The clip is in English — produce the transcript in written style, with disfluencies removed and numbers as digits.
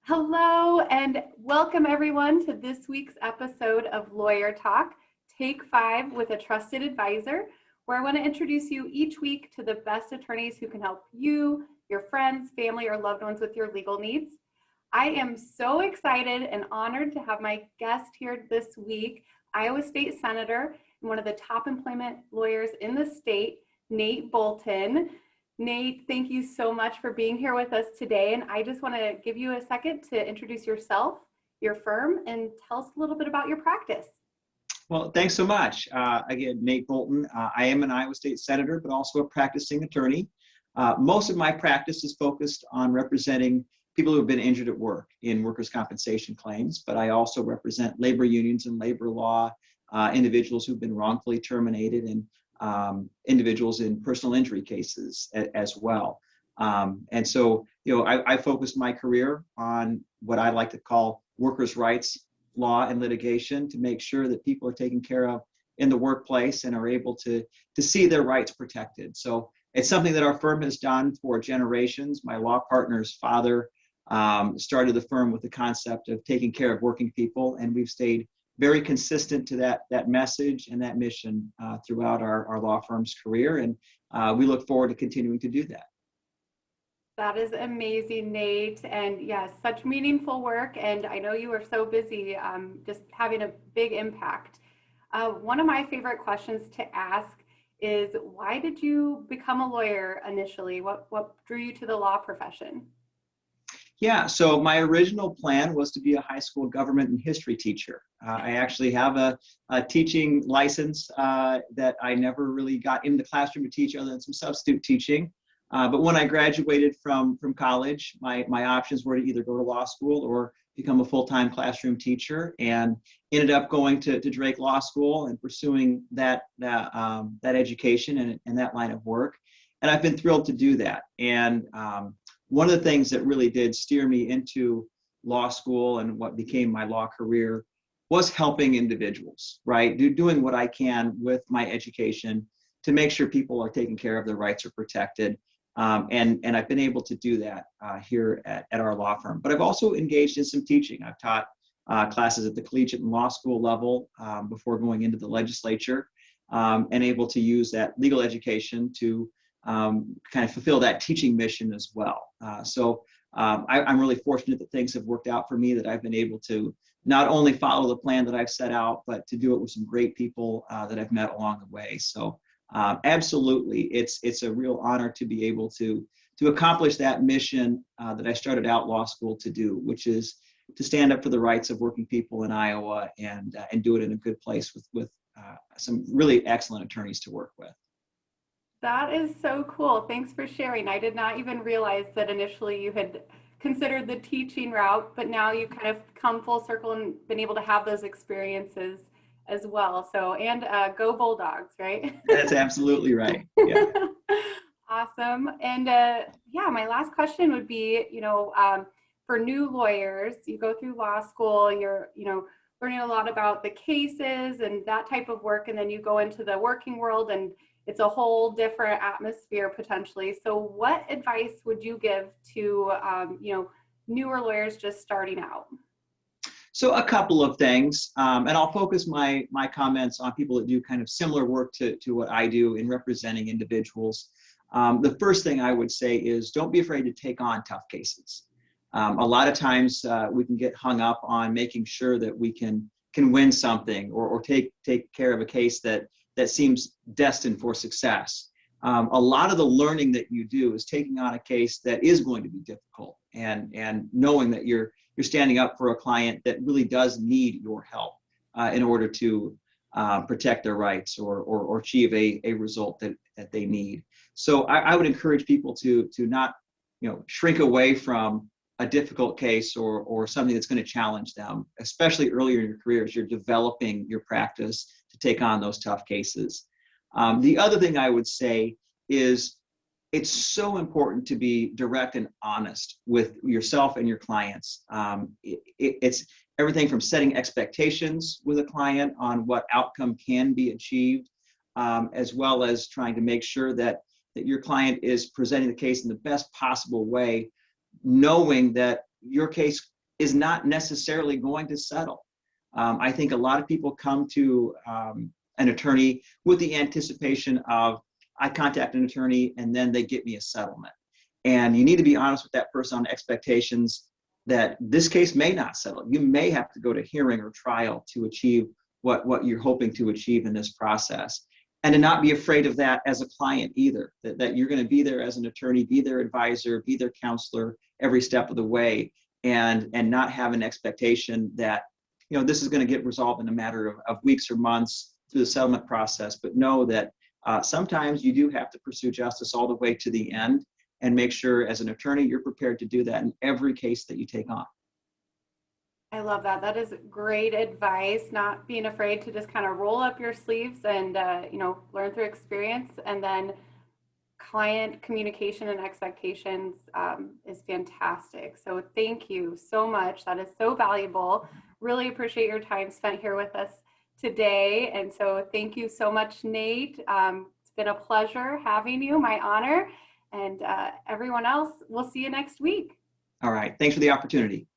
Hello and welcome everyone to this week's episode of Lawyer Talk, Take 5 with a Trusted Advisor, where I want to introduce you each week to the best attorneys who can help you, your friends, family, or loved ones with your legal needs. I am so excited and honored to have my guest here this week, Iowa State Senator and one of the top employment lawyers in the state, Nate Boulton. Nate, thank you so much for being here with us today. And I just want to give you a second to introduce yourself, your firm, and tell us a little bit about your practice. Well, thanks so much. Again, Nate Boulton. I am an Iowa State Senator, but also a practicing attorney. Most of my practice is focused on representing people who have been injured at work in workers' compensation claims, but I also represent labor unions and labor law, individuals who've been wrongfully terminated, and individuals in personal injury cases as well. And so, I focused my career on what I like to call workers' rights law and litigation to make sure that people are taken care of in the workplace and are able to see their rights protected. So it's something that our firm has done for generations. My law partner's father started the firm with the concept of taking care of working people, and we've stayed very consistent to that message and that mission throughout our law firm's career, and we look forward to continuing to do that. That is amazing, Nate. And yes, such meaningful work. And I know you are so busy just having a big impact. One of my favorite questions to ask is, why did you become a lawyer initially? What drew you to the law profession? Yeah, so my original plan was to be a high school government and history teacher. I actually have a teaching license that I never really got in the classroom to teach other than some substitute teaching. But when I graduated from college, my options were to either go to law school or become a full-time classroom teacher, and ended up going to Drake Law School and pursuing that education and that line of work. And I've been thrilled to do that. And one of the things that really did steer me into law school and what became my law career was helping individuals, right? Doing what I can with my education to make sure people are taken care of, their rights are protected. And I've been able to do that here at our law firm. But I've also engaged in some teaching. I've taught classes at the collegiate and law school level before going into the legislature, and able to use that legal education to kind of fulfill that teaching mission as well. So I'm really fortunate that things have worked out for me, that I've been able to not only follow the plan that I've set out, but to do it with some great people that I've met along the way. So absolutely, it's a real honor to be able to accomplish that mission that I started out law school to do, which is to stand up for the rights of working people in Iowa and do it in a good place with some really excellent attorneys to work with. That is so cool. Thanks for sharing. I did not even realize that initially you had considered the teaching route, but now you've kind of come full circle and been able to have those experiences as well. So, and go Bulldogs, right? That's absolutely right. Yeah. Awesome. And yeah, my last question would be, for new lawyers, you go through law school, you're, learning a lot about the cases and that type of work, and then you go into the working world and it's a whole different atmosphere potentially. So what advice would you give to, newer lawyers just starting out? So a couple of things, and I'll focus my comments on people that do kind of similar work to what I do in representing individuals. The first thing I would say is, don't be afraid to take on tough cases. A lot of times we can get hung up on making sure that we can win something or take care of a case that seems destined for success. A lot of the learning that you do is taking on a case that is going to be difficult, and knowing that you're standing up for a client that really does need your help in order to protect their rights or achieve a result that they need. So I would encourage people to not shrink away from a difficult case or something that's going to challenge them, especially earlier in your career as you're developing your practice to take on those tough cases. The other thing I would say is, it's so important to be direct and honest with yourself and your clients. It's everything from setting expectations with a client on what outcome can be achieved, as well as trying to make sure that your client is presenting the case in the best possible way, knowing that your case is not necessarily going to settle. I think a lot of people come to an attorney with the anticipation of, I contact an attorney and then they get me a settlement. And you need to be honest with that person on expectations that this case may not settle. You may have to go to hearing or trial to achieve what you're hoping to achieve in this process. And to not be afraid of that as a client either, that you're going to be there as an attorney, be their advisor, be their counselor every step of the way, and not have an expectation that, you know, this is going to get resolved in a matter of weeks or months through the settlement process, but know that sometimes you do have to pursue justice all the way to the end, and make sure as an attorney you're prepared to do that in every case that you take on. I love that. That is great advice, not being afraid to just kind of roll up your sleeves and, learn through experience. And then client communication and expectations is fantastic. So thank you so much. That is so valuable. Really appreciate your time spent here with us today. And so thank you so much, Nate. It's been a pleasure having you, my honor. And everyone else, we'll see you next week. All right. Thanks for the opportunity.